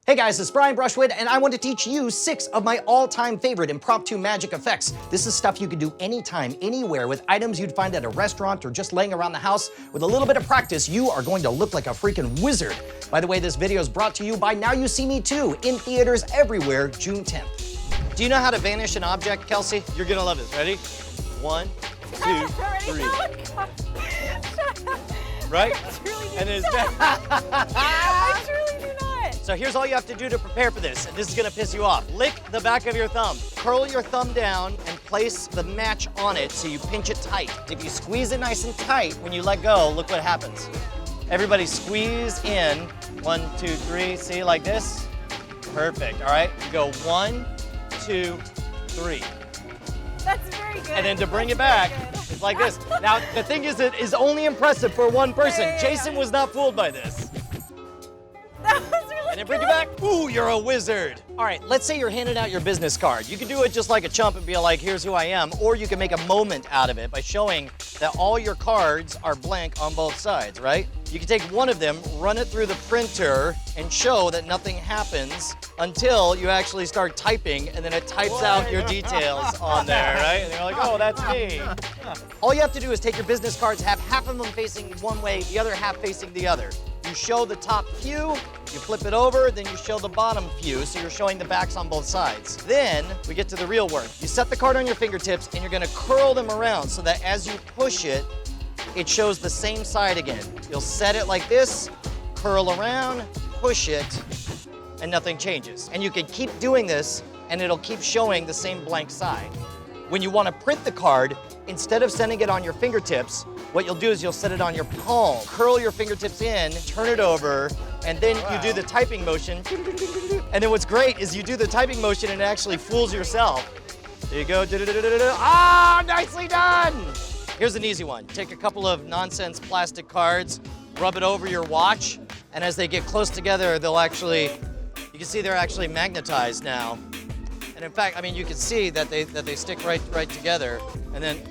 Hey guys, it's Brian Brushwood, and I want to teach you 6 of my all-time favorite impromptu magic effects. This is stuff you can do anytime, anywhere, with items you'd find at a restaurant or just laying around the house. With a little bit of practice, you are going to look like a freaking wizard. By the way, this video is brought to you by Now You See Me Too, in theaters everywhere, June 10th. Do you know how to vanish an object, Kelsey? You're gonna love this. Ready? 1, 2, 3. Right? And then it's back. I truly do not. So here's all you have to do to prepare for this, and this is gonna piss you off. Lick the back of your thumb. Curl your thumb down and place the match on it so you pinch it tight. If you squeeze it nice and tight, when you let go, look what happens. Everybody squeeze in. 1, 2, 3, see, like this? Perfect, all right? You go 1, 2, 3. That's very good. And then to bring it back, it's like this. Now, the thing is, it is only impressive for one person. Yeah. Jason was not fooled by this. That was really And then bring it back. Ooh, you're a wizard. All right, let's say you're handing out your business card. You can do it just like a chump and be like, here's who I am. Or you can make a moment out of it by showing that all your cards are blank on both sides, right? You can take one of them, run it through the printer, and show that nothing happens until you actually start typing, and then it types out your details on there, right? And you're like, oh, that's me. All you have to do is take your business cards, have half of them facing one way, the other half facing the other. You show the top few, you flip it over, then you show the bottom few, so you're showing the backs on both sides. Then we get to the real work. You set the card on your fingertips, and you're gonna curl them around so that as you push it, it shows the same side again. You'll set it like this, curl around, push it, and nothing changes. And you can keep doing this, and it'll keep showing the same blank side. When you want to print the card, instead of sending it on your fingertips, what you'll do is you'll set it on your palm. Curl your fingertips in, turn it over, and then you do the typing motion. And then what's great is you do the typing motion and it actually fools yourself. There you go. Ah, nicely done! Here's an easy one. Take a couple of nonsense plastic cards, rub it over your watch, and as they get close together, they'll actually, you can see they're actually magnetized now. And in fact, I mean, you can see that they stick right together, and then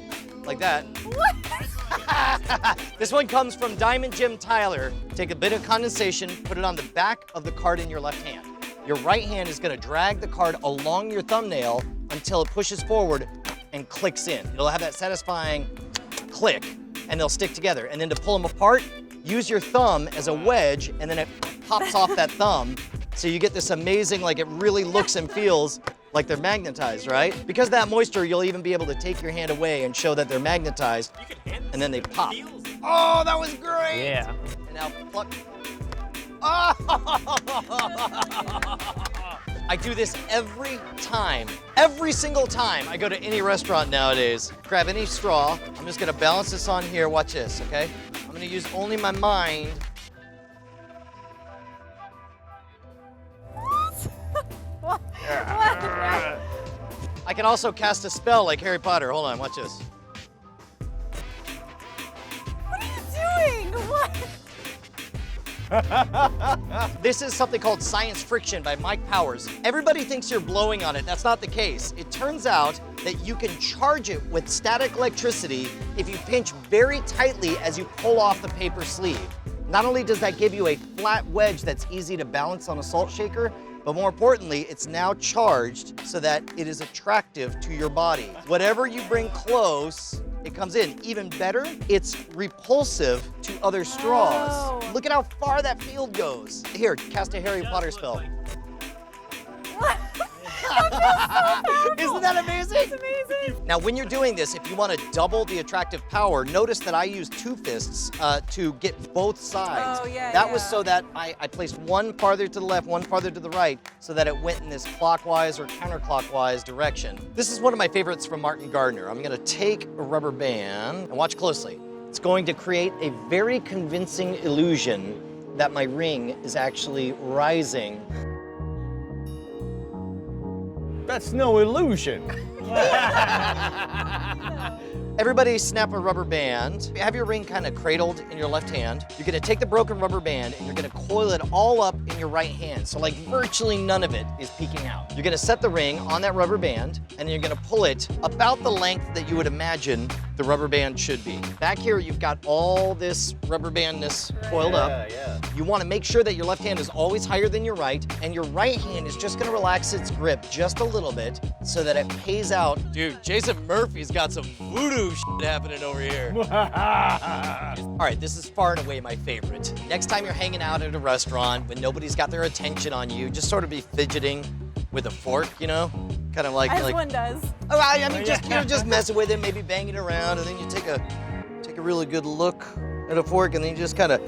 like that. What? This one comes from Diamond Jim Tyler. Take a bit of condensation, put it on the back of the card in your left hand. Your right hand is gonna drag the card along your thumbnail until it pushes forward and clicks in. It'll have that satisfying click, and they'll stick together. And then to pull them apart, use your thumb as a wedge, and then it pops off that thumb. So you get this amazing, like it really looks and feels like they're magnetized, right? Because of that moisture, you'll even be able to take your hand away and show that they're magnetized, and then they pop. Oh, that was great! Yeah. And now pluck. Oh! I do this every time. Every single time I go to any restaurant nowadays. Grab any straw. I'm just gonna balance this on here. Watch this, okay? I'm gonna use only my mind. What? I can also cast a spell like Harry Potter. Hold on, watch this. What are you doing? What? This is something called science friction by Mike Powers. Everybody thinks you're blowing on it. That's not the case. It turns out that you can charge it with static electricity if you pinch very tightly as you pull off the paper sleeve. Not only does that give you a flat wedge that's easy to balance on a salt shaker, but more importantly, it's now charged so that it is attractive to your body. Whatever you bring close, it comes in. Even better, it's repulsive to other straws. Oh. Look at how far that field goes. Here, cast a Harry Potter spell. What? Isn't that amazing? It's amazing. Now, when you're doing this, if you want to double the attractive power, notice that I used 2 fists to get both sides. Oh, yeah, That was yeah. so that I placed one farther to the left, one farther to the right, so that it went in this clockwise or counterclockwise direction. This is one of my favorites from Martin Gardner. I'm gonna take a rubber band, and watch closely. It's going to create a very convincing illusion that my ring is actually rising. That's no illusion. Everybody snap a rubber band. Have your ring kind of cradled in your left hand. You're gonna take the broken rubber band and you're gonna coil it all up in your right hand. So like virtually none of it is peeking out. You're gonna set the ring on that rubber band and you're gonna pull it about the length that you would imagine the rubber band should be. Back here, you've got all this rubber bandness coiled up. Yeah. You want to make sure that your left hand is always higher than your right, and your right hand is just going to relax its grip just a little bit so that it pays out. Dude, Jason Murphy's got some voodoo shit happening over here. All right, this is far and away my favorite. Next time you're hanging out at a restaurant when nobody's got their attention on you, just sort of be fidgeting with a fork, you know? Kind of like As one does. Oh, I mean, just messing with it, maybe banging around, and then you take a really good look at a fork, and then you just kind of.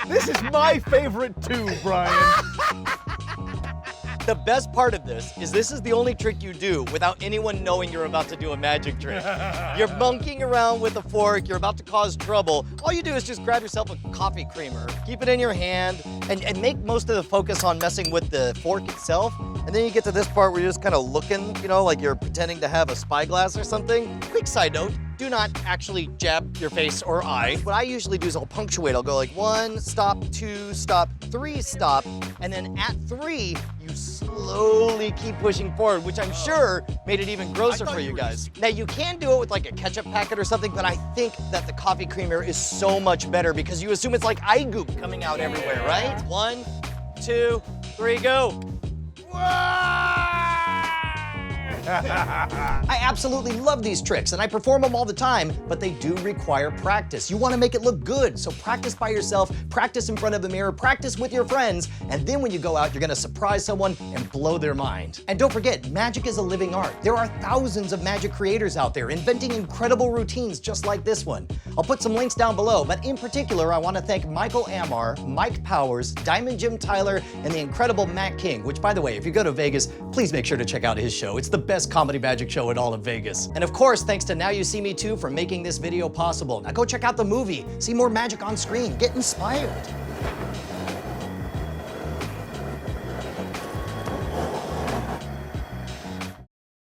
This is my favorite too, Brian. The best part of this is the only trick you do without anyone knowing you're about to do a magic trick. You're monkeying around with a fork, you're about to cause trouble. All you do is just grab yourself a coffee creamer, keep it in your hand, and make most of the focus on messing with the fork itself. And then you get to this part where you're just kind of looking, you know, like you're pretending to have a spyglass or something. Quick side note, do not actually jab your face or eye. What I usually do is I'll punctuate. I'll go like 1, stop, 2, stop, 3, stop. And then at 3, you slowly keep pushing forward, which I'm sure made it even grosser for you guys. Now you can do it with like a ketchup packet or something, but I think that the coffee creamer is so much better because you assume it's like eye goop coming out everywhere, right? 1, 2, 3, go. I absolutely love these tricks and I perform them all the time, but they do require practice. You want to make it look good, so practice by yourself, practice in front of the mirror, practice with your friends, and then when you go out, you're going to surprise someone and blow their mind. And don't forget, magic is a living art. There are thousands of magic creators out there inventing incredible routines just like this one. I'll put some links down below, but in particular, I want to thank Michael Amar, Mike Powers, Diamond Jim Tyler, and the incredible Matt King, which by the way, if you go to Vegas, please make sure to check out his show. It's the best comedy magic show in all of Vegas. And of course, thanks to Now You See Me Too for making this video possible. Now go check out the movie, see more magic on screen, get inspired.